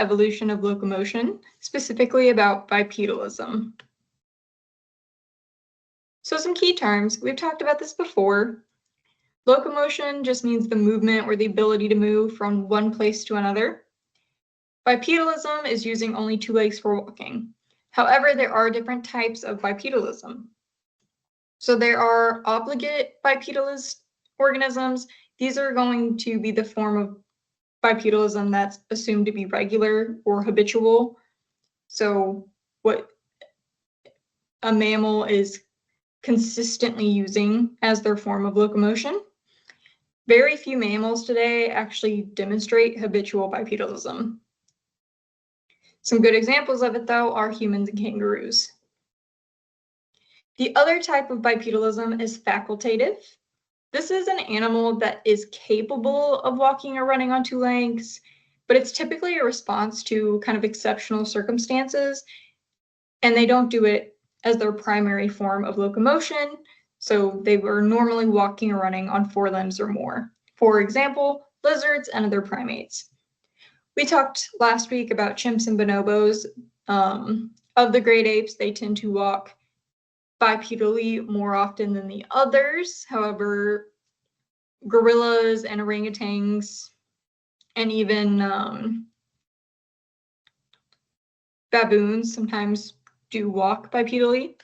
evolution of locomotion, specifically about bipedalism. So some key terms, we've talked about this before. Locomotion just means the movement or the ability to move from one place to another. Bipedalism is using only two legs for walking. However, there are different types of bipedalism. So there are obligate bipedalist organisms. These are going to be the form of bipedalism that's assumed to be regular or habitual. So what a mammal is consistently using as their form of locomotion. Very few mammals today actually demonstrate habitual bipedalism. Some good examples of it, though, are humans and kangaroos. The other type of bipedalism is facultative. This is an animal that is capable of walking or running on two legs, but it's typically a response to kind of exceptional circumstances, and they don't do it as their primary form of locomotion, so they were normally walking or running on four limbs or more. For example, lizards and other primates. We talked last week about chimps and bonobos. Of the great apes, they tend to walk bipedally more often than the others. However, gorillas and orangutans and even baboons sometimes do walk bipedally.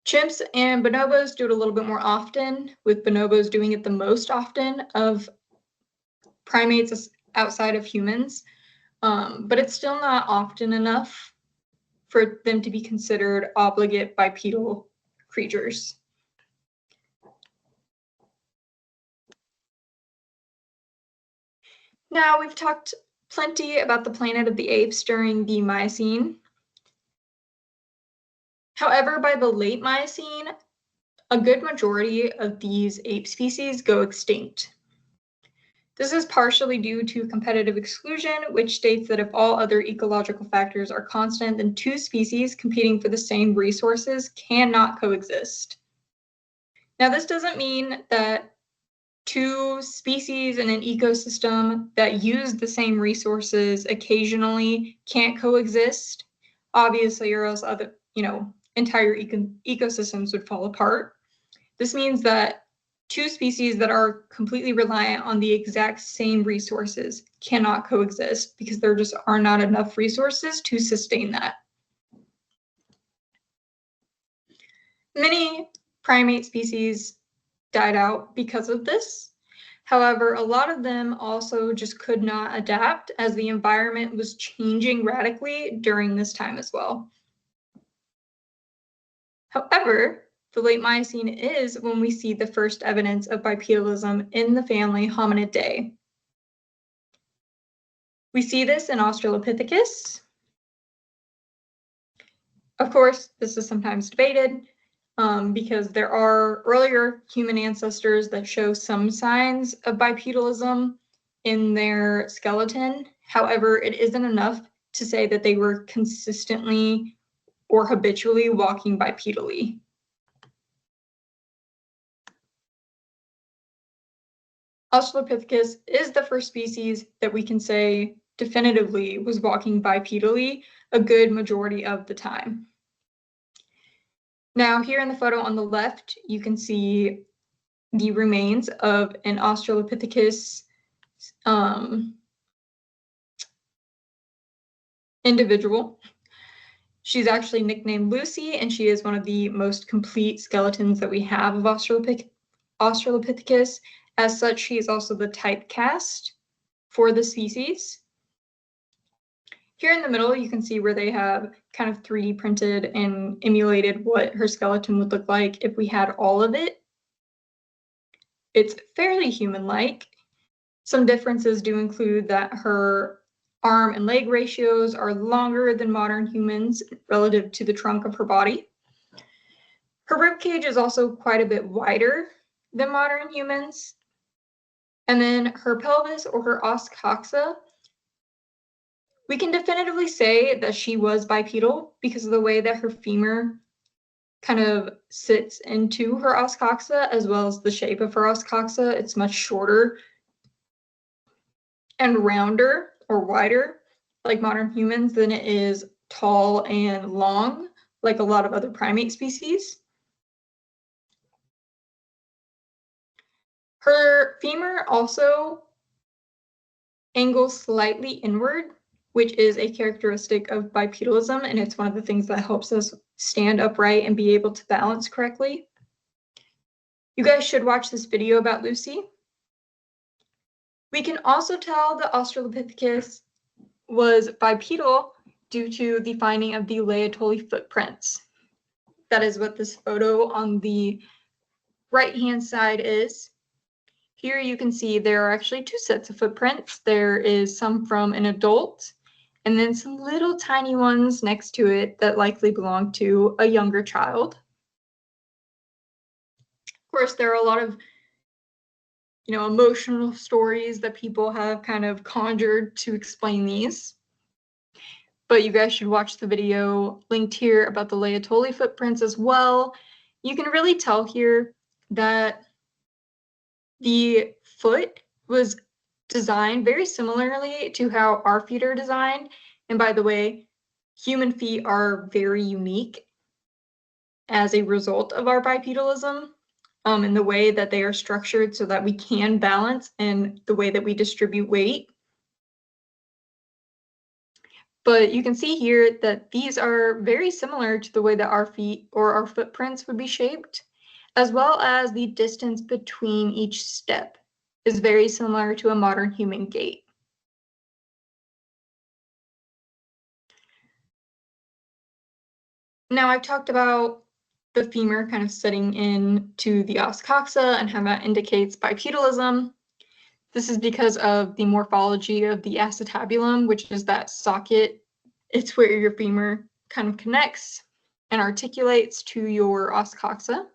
Chimps and bonobos do it a little bit more often, with bonobos doing it the most often of primates outside of humans, but it's still not often enough for them to be considered obligate bipedal creatures. Now, we've talked plenty about the planet of the apes during the Miocene. However, by the late Miocene, a good majority of these ape species go extinct. This is partially due to competitive exclusion, which states that if all other ecological factors are constant, then two species competing for the same resources cannot coexist. Now, this doesn't mean that two species in an ecosystem that use the same resources occasionally can't coexist, obviously, or else other, entire ecosystems would fall apart. This means that two species that are completely reliant on the exact same resources cannot coexist because there just are not enough resources to sustain that. Many primate species died out because of this. However, a lot of them also just could not adapt as the environment was changing radically during this time as well. However, the late Miocene is when we see the first evidence of bipedalism in the family Hominidae. We see this in Australopithecus. Of course, this is sometimes debated because there are earlier human ancestors that show some signs of bipedalism in their skeleton. However, it isn't enough to say that they were consistently or habitually walking bipedally. Australopithecus is the first species that we can say definitively was walking bipedally a good majority of the time. Now, here in the photo on the left, you can see the remains of an Australopithecus individual. She's actually nicknamed Lucy, and she is one of the most complete skeletons that we have of Australopithecus. As such, she is also the typecast for the species. Here in the middle, you can see where they have kind of 3D printed and emulated what her skeleton would look like if we had all of it. It's fairly human-like. Some differences do include that her arm and leg ratios are longer than modern humans relative to the trunk of her body. Her ribcage is also quite a bit wider than modern humans. And then her pelvis, or her os coxa, we can definitively say that she was bipedal because of the way that her femur kind of sits into her os coxa, as well as the shape of her os coxa. It's much shorter and rounder or wider, like modern humans, than it is tall and long, like a lot of other primate species. Her femur also angles slightly inward, which is a characteristic of bipedalism, and it's one of the things that helps us stand upright and be able to balance correctly. You guys should watch this video about Lucy. We can also tell the Australopithecus was bipedal due to the finding of the Laetoli footprints. That is what this photo on the right-hand side is. Here you can see there are actually two sets of footprints. There is some from an adult, and then some little tiny ones next to it that likely belong to a younger child. Of course, there are a lot of emotional stories that people have kind of conjured to explain these. But you guys should watch the video linked here about the Laetoli footprints as well. You can really tell here that the foot was designed very similarly to how our feet are designed. And by the way, human feet are very unique as a result of our bipedalism, in the way that they are structured so that we can balance and the way that we distribute weight. But you can see here that these are very similar to the way that our feet or our footprints would be shaped, as well as the distance between each step is very similar to a modern human gait. Now I've talked about the femur kind of setting into the os coxa and how that indicates bipedalism. This is because of the morphology of the acetabulum, which is that socket. It's where your femur kind of connects and articulates to your os coxa.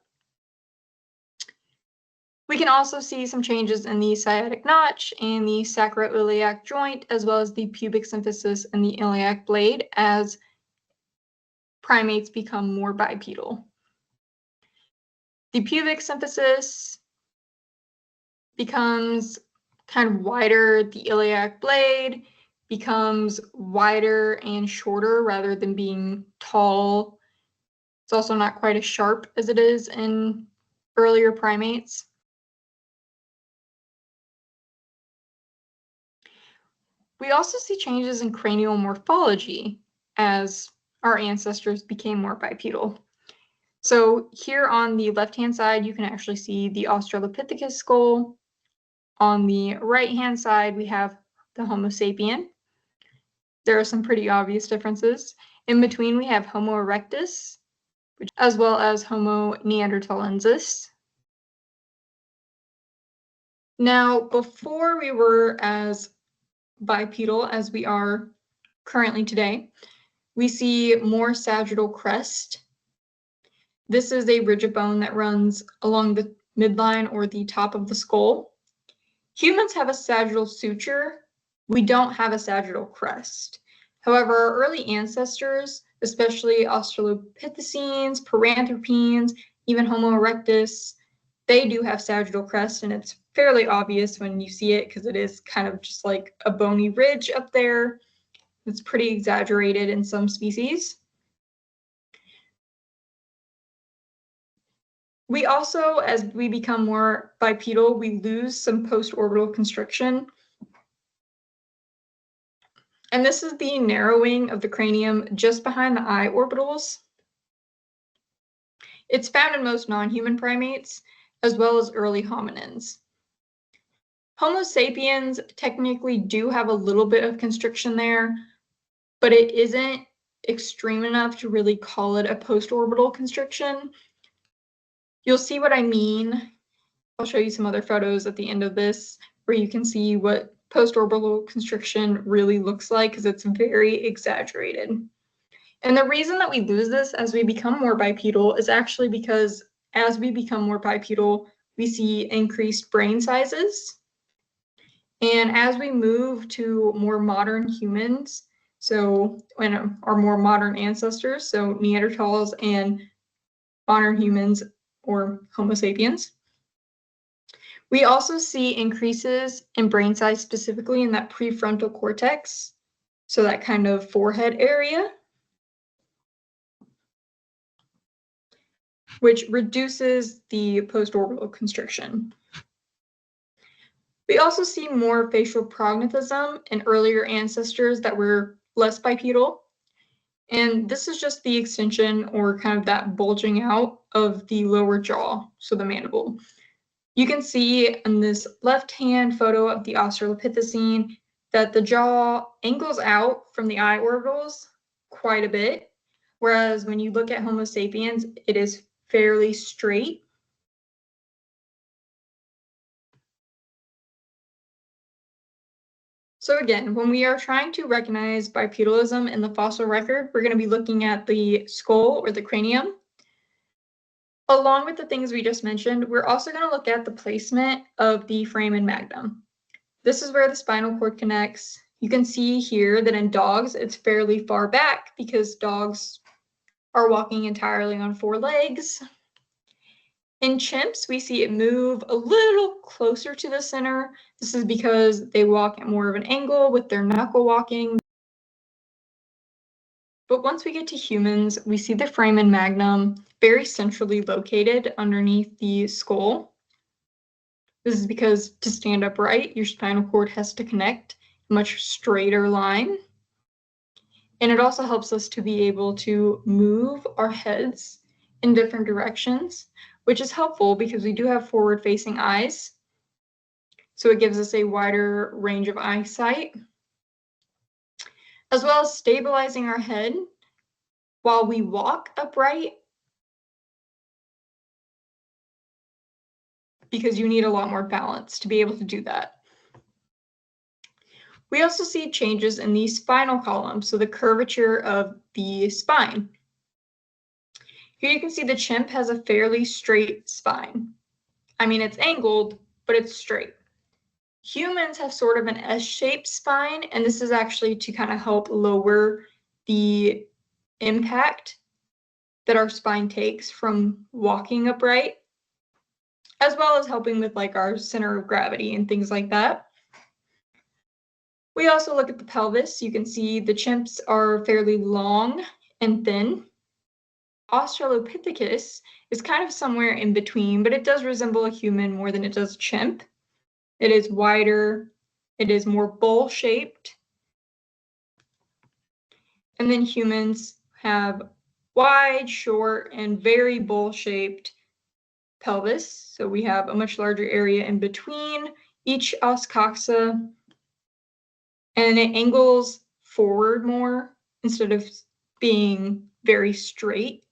We can also see some changes in the sciatic notch and the sacroiliac joint, as well as the pubic symphysis and the iliac blade as primates become more bipedal. The pubic symphysis becomes kind of wider, the iliac blade becomes wider and shorter rather than being tall. It's also not quite as sharp as it is in earlier primates. We also see changes in cranial morphology as our ancestors became more bipedal. So here on the left-hand side, you can actually see the Australopithecus skull. On the right-hand side, we have the Homo sapien. There are some pretty obvious differences. In between, we have Homo erectus, as well as Homo neanderthalensis. Now, before we were as bipedal as we are currently today, we see more sagittal crest. This is a ridge of bone that runs along the midline or the top of the skull. Humans have a sagittal suture. We don't have a sagittal crest. However, our early ancestors, especially Australopithecines, Paranthropines, even Homo erectus, they do have sagittal crest, and it's fairly obvious when you see it because it is kind of just like a bony ridge up there. It's pretty exaggerated in some species. We also, as we become more bipedal, we lose some postorbital constriction. And this is the narrowing of the cranium just behind the eye orbitals. It's found in most non-human primates, as well as early hominins. Homo sapiens technically do have a little bit of constriction there, but it isn't extreme enough to really call it a postorbital constriction. You'll see what I mean. I'll show you some other photos at the end of this where you can see what postorbital constriction really looks like, because it's very exaggerated. And the reason that we lose this as we become more bipedal is actually because as we become more bipedal, we see increased brain sizes. And as we move to more modern humans, so when our more modern ancestors, so Neanderthals and modern humans or Homo sapiens, We also see increases in brain size, specifically in that prefrontal cortex, so that kind of forehead area, which reduces the postorbital constriction. We also see more facial prognathism in earlier ancestors that were less bipedal. And this is just the extension or kind of that bulging out of the lower jaw, so the mandible. You can see in this left-hand photo of the Australopithecine that the jaw angles out from the eye orbitals quite a bit, whereas when you look at Homo sapiens, it is fairly straight. So again, when we are trying to recognize bipedalism in the fossil record, we're going to be looking at the skull or the cranium. Along with the things we just mentioned, we're also going to look at the placement of the foramen magnum. This is where the spinal cord connects. You can see here that in dogs, it's fairly far back because dogs are walking entirely on four legs. In chimps, we see it move a little closer to the center. This is because they walk at more of an angle with their knuckle walking. But once we get to humans, we see the foramen magnum very centrally located underneath the skull. This is because to stand upright, your spinal cord has to connect a much straighter line. And it also helps us to be able to move our heads in different directions, which is helpful because we do have forward-facing eyes. So it gives us a wider range of eyesight, as well as stabilizing our head while we walk upright, because you need a lot more balance to be able to do that. We also see changes in the spinal column, so the curvature of the spine. Here you can see the chimp has a fairly straight spine. I mean, it's angled, but it's straight. Humans have sort of an S-shaped spine, and this is actually to kind of help lower the impact that our spine takes from walking upright, as well as helping with like our center of gravity and things like that. We also look at the pelvis. You can see the chimps are fairly long and thin. Australopithecus is kind of somewhere in between, but it does resemble a human more than it does a chimp. It is wider, it is more bowl-shaped. And then humans have wide, short, and very bowl-shaped pelvis. So we have a much larger area in between each os coxa, and it angles forward more instead of being very straight.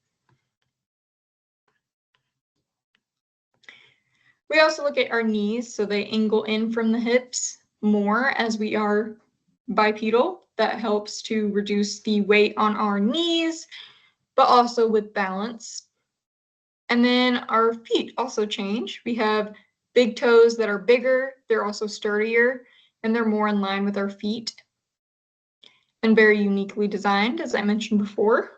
We also look at our knees, so they angle in from the hips more as we are bipedal. That helps to reduce the weight on our knees, but also with balance. And then our feet also change. We have big toes that are bigger, they're also sturdier, and they're more in line with our feet and very uniquely designed, as I mentioned before.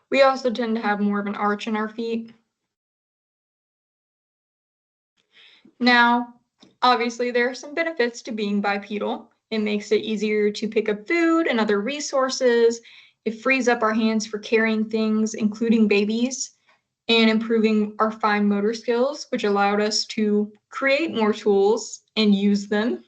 We also tend to have more of an arch in our feet. Now, obviously, there are some benefits to being bipedal. It makes it easier to pick up food and other resources. It frees up our hands for carrying things, including babies, and improving our fine motor skills, which allowed us to create more tools and use them.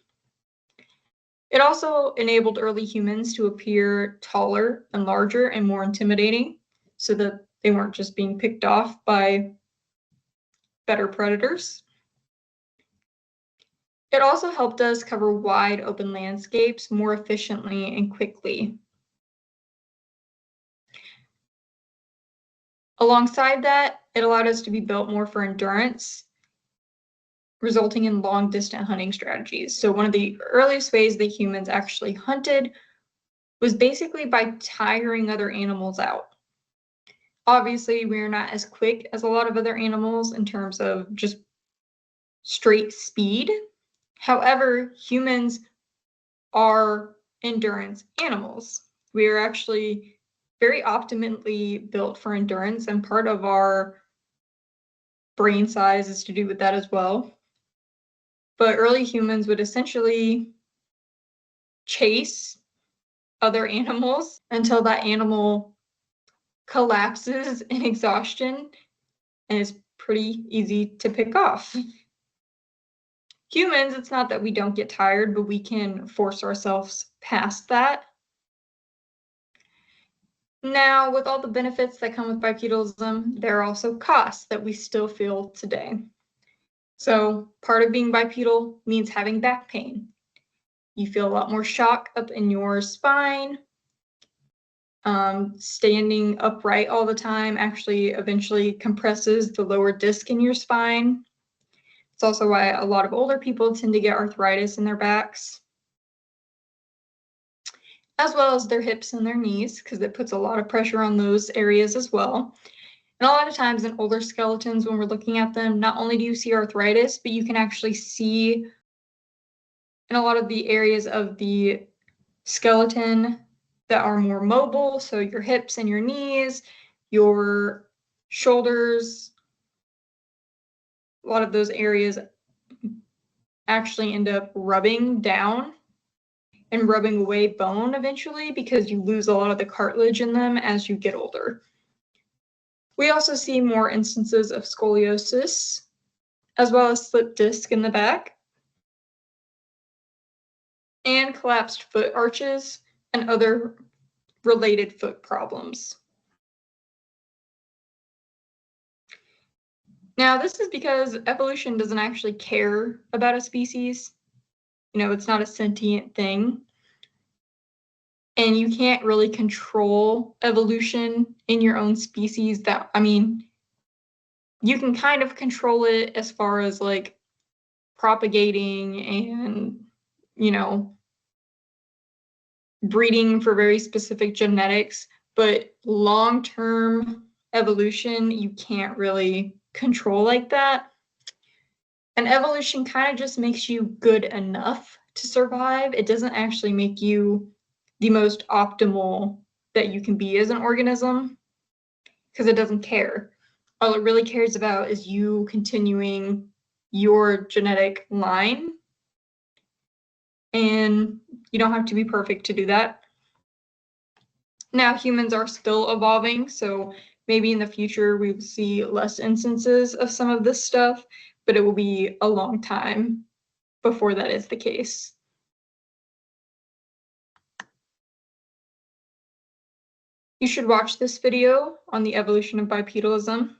It also enabled early humans to appear taller and larger and more intimidating, so that they weren't just being picked off by better predators. It also helped us cover wide open landscapes more efficiently and quickly. Alongside that, it allowed us to be built more for endurance, resulting in long-distance hunting strategies. So one of the earliest ways that humans actually hunted was basically by tiring other animals out. Obviously, we're not as quick as a lot of other animals in terms of just straight speed. However, humans are endurance animals. We are actually very optimally built for endurance, and part of our brain size is to do with that as well. But early humans would essentially chase other animals until that animal collapses in exhaustion, and it's pretty easy to pick off. Humans, it's not that we don't get tired, but we can force ourselves past that. Now, with all the benefits that come with bipedalism, there are also costs that we still feel today. So part of being bipedal means having back pain. You feel a lot more shock up in your spine. Standing upright all the time actually eventually compresses the lower disc in your spine. It's also why a lot of older people tend to get arthritis in their backs, as well as their hips and their knees, because it puts a lot of pressure on those areas as well. And a lot of times in older skeletons, when we're looking at them, not only do you see arthritis, but you can actually see in a lot of the areas of the skeleton that are more mobile, so your hips and your knees, your shoulders, a lot of those areas actually end up rubbing down and rubbing away bone eventually because you lose a lot of the cartilage in them as you get older. We also see more instances of scoliosis, as well as slipped disc in the back, and collapsed foot arches and other related foot problems. Now, this is because evolution doesn't actually care about a species. You know, it's not a sentient thing. And you can't really control evolution in your own species. You can kind of control it as far as like propagating and, you know, breeding for very specific genetics, but long-term evolution, you can't really control like that. And evolution kind of just makes you good enough to survive. It doesn't actually make you the most optimal that you can be as an organism, because it doesn't care. All it really cares about is you continuing your genetic line, and you don't have to be perfect to do that. Now, humans are still evolving, so maybe in the future we will see less instances of some of this stuff, but it will be a long time before that is the case. You should watch this video on the evolution of bipedalism.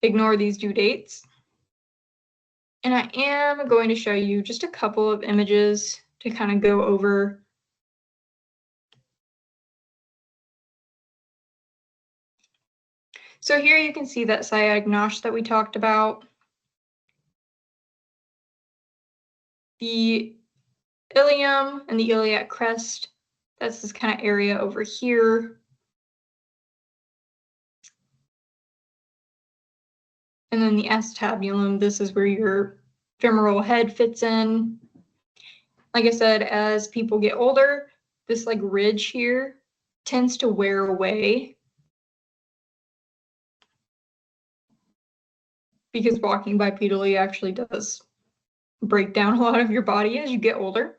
Ignore these due dates. And I am going to show you just a couple of images to kind of go over. So here you can see that sciatic notch that we talked about. The ilium and the iliac crest, that's this kind of area over here. And then the acetabulum, this is where your femoral head fits in. Like I said, as people get older, this like ridge here tends to wear away because walking bipedally actually does break down a lot of your body as you get older.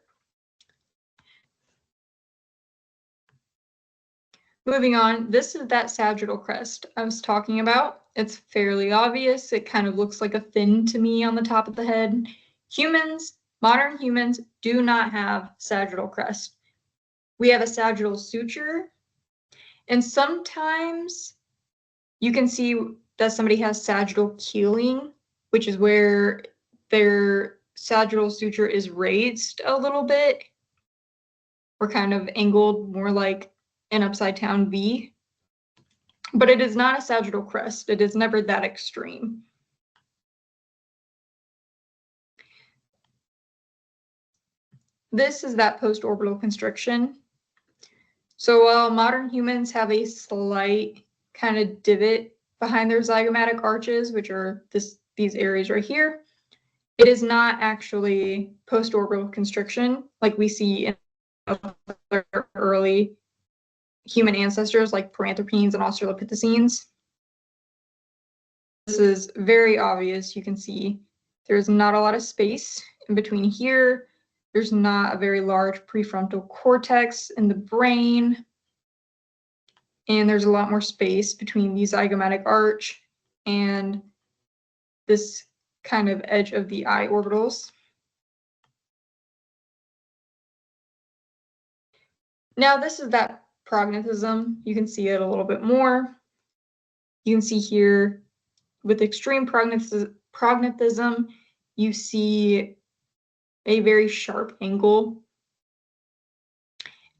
Moving on, this is that sagittal crest I was talking about. It's fairly obvious. It kind of looks like a fin to me on the top of the head. Humans, modern humans, do not have sagittal crest. We have a sagittal suture, and sometimes you can see that somebody has sagittal keeling, which is where their sagittal suture is raised a little bit, or kind of angled more like an upside down V, but it is not a sagittal crest. It is never that extreme. This is that post-orbital constriction. So while modern humans have a slight kind of divot behind their zygomatic arches, which are these areas right here, it is not actually post-orbital constriction like we see in other early human ancestors like Paranthropines and Australopithecines. This is very obvious. You can see there's not a lot of space in between here. There's not a very large prefrontal cortex in the brain. And there's a lot more space between the zygomatic arch and this kind of edge of the eye orbitals. Now this is that prognathism. You can see it a little bit more. You can see here with extreme prognathism, you see a very sharp angle.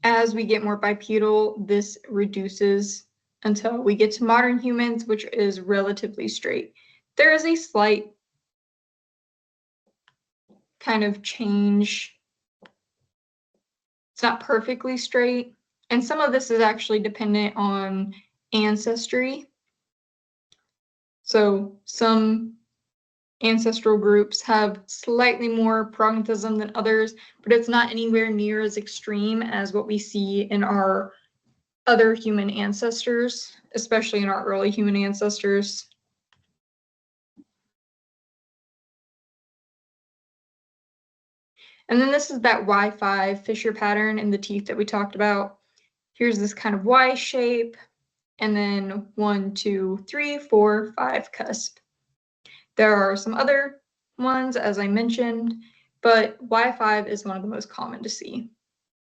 As we get more bipedal, this reduces until we get to modern humans, which is relatively straight. There is a slight kind of change. It's not perfectly straight, and some of this is actually dependent on ancestry. So some ancestral groups have slightly more prognathism than others, but it's not anywhere near as extreme as what we see in our other human ancestors, especially in our early human ancestors. And then this is that Y5 fissure pattern in the teeth that we talked about. Here's this kind of Y shape, and then 1, 2, 3, 4, 5 cusp. There are some other ones, as I mentioned, but Y5 is one of the most common to see.